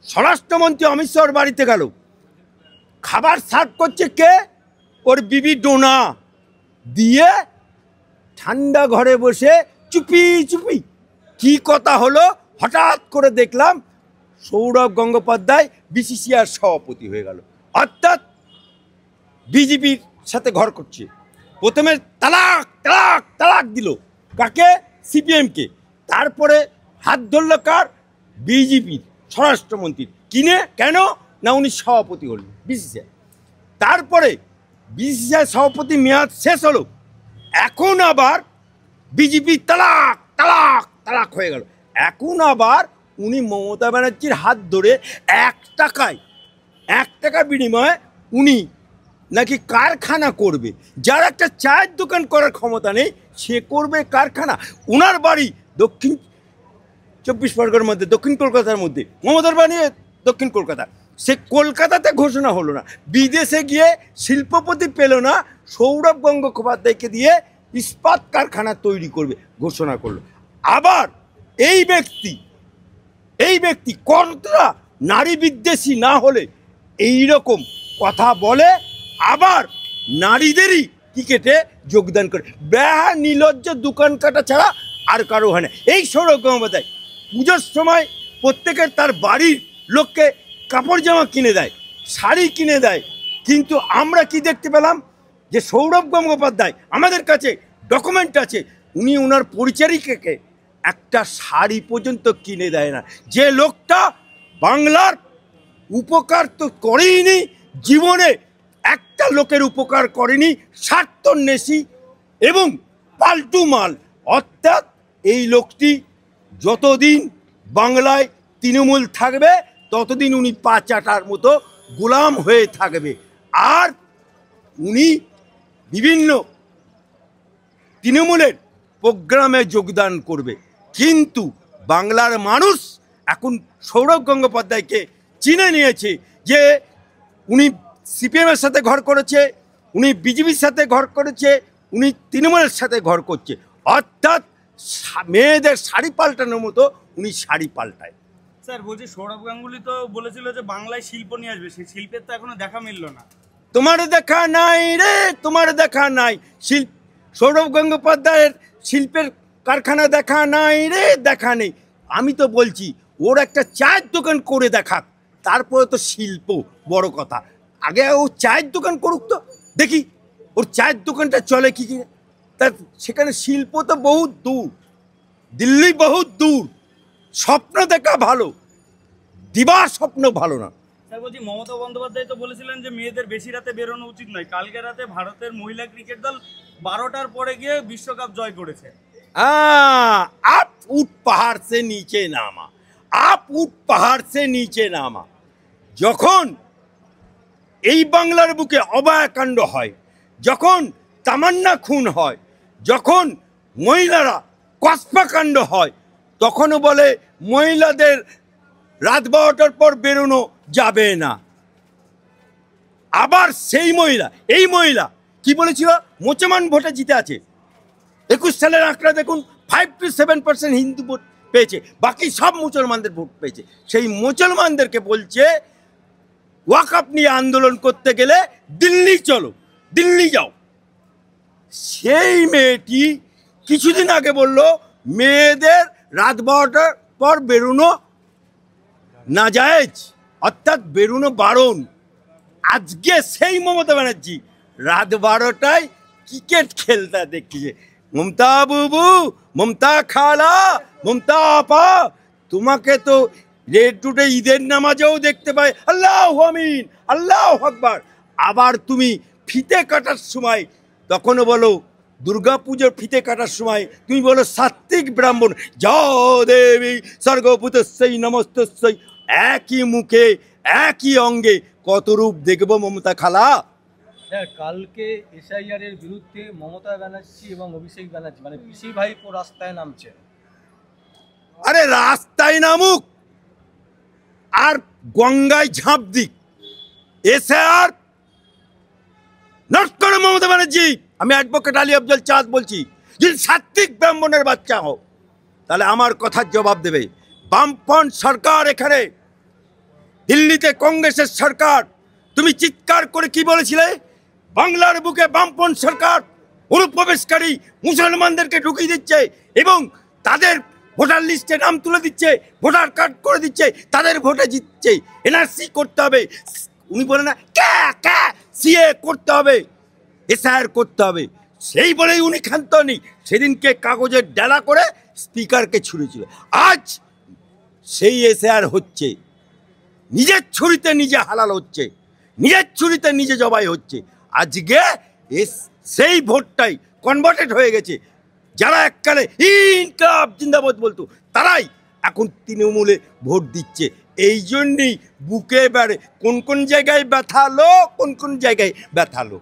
স্বরাষ্ট্রমন্ত্রী অমিত শাহর বাড়িতে গেল, খাবার সার্ভ করছে কে? ওর বিবি ডোনা দিয়ে ঠান্ডা ঘরে বসে চুপি চুপি কি কথা হলো, হঠাৎ করে দেখলাম সৌরভ গঙ্গোপাধ্যায় বিসিসিআর সভাপতি হয়ে গেল, অর্থাৎ বিজেপির সাথে ঘর করছে। প্রথমে তালাক তালাক তালাক দিল কাকে? সিপিএমকে। তারপরে হাত ধরল কার? বিজেপির স্বরাষ্ট্রমন্ত্রীর। কিনে কেন না উনি সভাপতি হলেন বিসিসিআই। তারপরে বিসিসিআই সভাপতি মেয়াদ শেষ হলো, এখন আবার বিজেপি তালাক তালাক তালাক হয়ে গেল। এখন আবার উনি মমতা ব্যানার্জির হাত ধরে 1 টাকা বিনিময়ে উনি নাকি কারখানা করবে। যার একটা চায়ের দোকান করার ক্ষমতা নেই সে করবে কারখানা। ওনার বাড়ি দক্ষিণ 24 পরগনার মধ্যে, দক্ষিণ কলকাতার মধ্যে, মমতার বাড়ি দক্ষিণ কলকাতা। সে কলকাতাতে ঘোষণা হলো না, বিদেশে গিয়ে শিল্পপতি পেল না, সৌরভ গঙ্গোপাধ্যায়কে দিয়ে ইস্পাত কারখানা তৈরি করবে ঘোষণা করলো। আবার এই ব্যক্তি কতটা নারী বিদ্বেষী না হলে এই রকম কথা বলে, আবার নারীদেরই ক্রিকেটে যোগদান করে। বেহা নির্লজ্জ দোকান কাটা ছাড়া আর কারো হয় না। এই সৌরভ গঙ্গোপাধ্যায় পুজোর সময় প্রত্যেকের তার বাড়ির লোককে কাপড় জামা কিনে দেয়, শাড়ি কিনে দেয়, কিন্তু আমরা কি দেখতে পেলাম যে সৌরভ গঙ্গোপাধ্যায়, আমাদের কাছে ডকুমেন্ট আছে, উনি ওনার পরিচারিকাকে একটা শাড়ি পর্যন্ত কিনে দেয় না। যে লোকটা বাংলার উপকার তো করেইনি, জীবনে একটা লোকের উপকার করেনি, স্বার্থন্বেষী এবং পাল্টু মাল। অর্থাৎ এই লোকটি যতদিন বাংলায় তৃণমূল থাকবে ততদিন উনি পা চাটার মতো গোলাম হয়ে থাকবে। আর উনি বিভিন্ন তৃণমূলের প্রোগ্রামে যোগদান করবে। কিন্তু বাংলার মানুষ এখন সৌরভ গঙ্গোপাধ্যায়কে চিনে নিয়েছে যে উনি সিপিএমের সাথে ঘর করেছে, উনি বিজেপির সাথে ঘর করেছে, উনি তৃণমূলের সাথে ঘর করছে। অর্থাৎ মেয়েদের শাড়ি পাল্টানোর মতো উনি শাড়ি পাল্টায়। স্যার বলছি, সৌরভ গাঙ্গুলি তো বলেছিল যে বাংলায় শিল্প নিয়ে আসবে, সেই শিল্পের তো এখনো দেখা মিলল না। তোমার দেখা নাই রে, তোমার দেখা নাই। সৌরভ গঙ্গোপাধ্যায়ের শিল্পের কারখানা দেখা নাই রে, দেখা নেই। আমি তো বলছি ওর একটা চায়ের দোকান করে দেখাক, তারপরে তো শিল্প বড় কথা। আগে ও চায়ের দোকান করুক তো দেখি ওর চায়ের দোকানটা চলে কি কি। তার সেখানে শিল্প তো বহুত দূর, দিল্লি বহুত দূর। স্বপ্ন দেখা ভালো, দিবার স্বপ্ন ভালো না। স্যার বলছি, মমতা বন্দ্যোপাধ্যায় তো বলেছিলেন যে মেয়েদের বেশি রাতে বেরোনো উচিত নয়। কালকে রাতে ভারতের মহিলা ক্রিকেট দল 12টার পরে গিয়ে বিশ্বকাপ জয় করেছে। आप ऊट पहाड़ से नीचे नामा, आप ऊट पहाड़ से नीचे नामा। যখন এই বাংলার বুকে অভয়াকাণ্ড হয়, যখন তামান্না খুন হয়, যখন মহিলারা কসবাকাণ্ড হয়, তখনও বলে মহিলাদের রাত 12টার পর বেরোনো যাবে না। আবার সেই মহিলা, এই মহিলা কি বলেছিল? মুসলমান ভোটে জিতে আছে। 21 সালের আঁকড়া দেখুন, 5 to 7% হিন্দু ভোট পেয়েছে, বাকি সব মুসলমানদের ভোট পেয়েছে। সেই মুসলমানদেরকে বলছে ওয়াকফ নিয়ে আন্দোলন করতে গেলে দিল্লি চলো, দিল্লি যাও। সেই মেয়েটি কিছুদিন আগে বলল মেয়েদের রাত 12টার পর বেরোনো নাজায়েজ, অর্থাৎ বেরোনো বারণ। আজকে সেই মমতা ব্যানার্জি রাত 12টায় ক্রিকেট খেলতে দেখছে। মমতা বুবু, মমতা খালা, মমতা আপা, তোমাকে তো রেড টুডে ঈদের নামাজেও দেখতে পাই, আল্লাহ আমিন, আল্লাহ আকবার। আবার তুমি ফিতে কাটার সময় তখনও বলো, দুর্গাপুজোর ফিতে কাটার সময় তুমি বলো সাত্বিক ব্রাহ্মণ, জয় দেবী স্বর্গপুতস্যৈ নমস্তস্যৈ। একই মুখে একই অঙ্গে কত রূপ দেখবো মমতা খালা। স্যার কালকে এসআইআর এর বিরুদ্ধে মমতা ব্যানার্জি এবং অভিষেক ব্যানার্জি মানে পিসি ভাইপো রাস্তায় নামছে। আরে রাস্তায় নামুক আর গঙ্গায় ঝাঁপ দিক, এসআইআর নট করে মমতা ব্যানার্জি। আমি অ্যাডভোকেট আলী আফজল চাঁদ বলছি, যদি সাত্বিক ব্রাহ্মণের বাচ্চা হও তাহলে আমার কথার জবাব দেবে। বামপন্থ সরকার এখানে দিল্লিতে কংগ্রেসের সরকার, তুমি চিৎকার করে কি বলেছিলে? বাংলার বুকে বামপন সরকার অনুপ্রবেশকারী মুসলমানদেরকে ঢুকিয়ে দিচ্ছে এবং তাদের ভোটার লিস্টে নাম তুলে দিচ্ছে, ভোটার কার্ড করে দিচ্ছে, তাদের ভোটে জিতছে। এনআরসি করতে হবে, উনি বলে না সিএ করতে হবে, এসআইআর করতে হবে, সেই বলেই উনি ক্ষান্ত নেই। সেদিনকে কাগজের ডালা করে স্পিকারকে ছুঁড়েছিল। আজ সেই এসআইআর হচ্ছে, নিজের ছুরিতে নিজে হালাল হচ্ছে, নিজের ছুরিতে নিজে জবাই হচ্ছে। আজকে সেই ভোটটাই কনভার্টেড হয়ে গেছে। যারা এককালে ইনকলাব জিন্দাবাদ বলতো, তারাই এখন তৃণমূলে ভোট দিচ্ছে। এই জন্যই বুকে বেড়ে কোন কোন জায়গায় ব্যথালো, কোন কোন জায়গায় ব্যথালো।